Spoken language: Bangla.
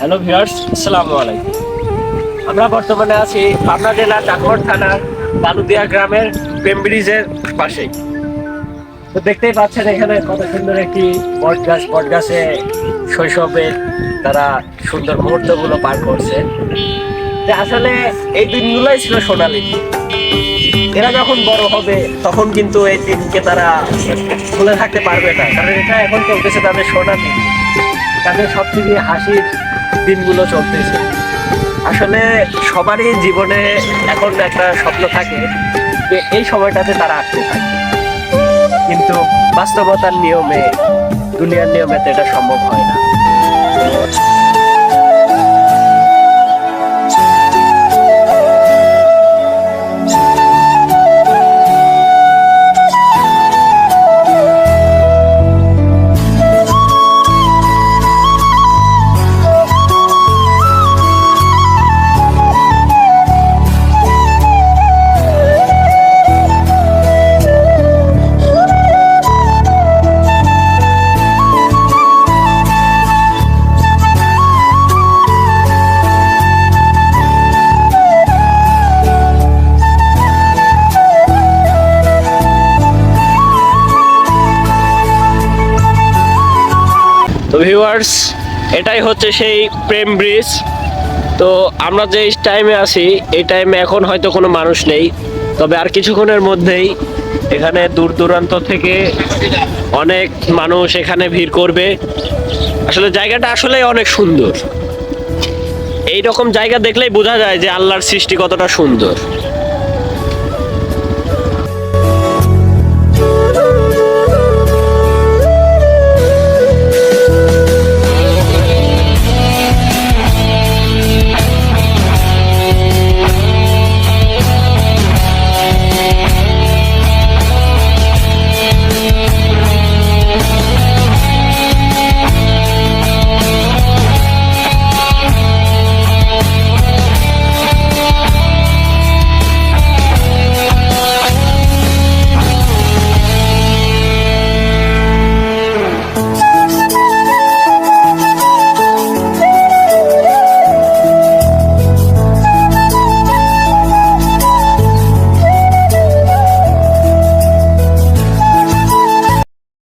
হ্যালো ভিউয়ার্স, আসসালামু আলাইকুম। আমরা বর্তমানে আছি পাবনা জেলা চাঁদপুর থানার বালুদিয়া গ্রামের প্রেম ব্রিজের পাশে। তো দেখতেই পাচ্ছেন এখানে কত সুন্দর একটি বট গাছে শৈশবে তারা সুন্দর মুহূর্তগুলো পার করছে। আসলে এই দিনগুলোই ছিল সোনালী। এরা যখন বড় হবে তখন কিন্তু এই দিনকে তারা ভুলে থাকতে পারবে না, কারণ এটা এখন চলতেছে তাদের সোনালী, তাদের সবথেকে হাসির দিনগুলো চলতেছে। আসলে সবারই জীবনে এখন একটা স্বপ্ন থাকে যে এই সময়টাতে তারা আসতে থাকে, কিন্তু বাস্তবতার নিয়মে, দুনিয়ার নিয়মে তো এটা সম্ভব হয় না। তো ভিউয়ার্স, এটাই হচ্ছে সেই প্রেম ব্রিজ। তো আমরা যে টাইমে আছি এই টাইমে এখন হয়তো কোনো মানুষ নেই, তবে আর কিছুক্ষণের মধ্যেই এখানে দূর দূরান্ত থেকে অনেক মানুষ এখানে ভিড় করবে। আসলে জায়গাটা আসলে অনেক সুন্দর। এই রকম জায়গা দেখলেই বোঝা যায় যে আল্লাহর সৃষ্টি কতটা সুন্দর।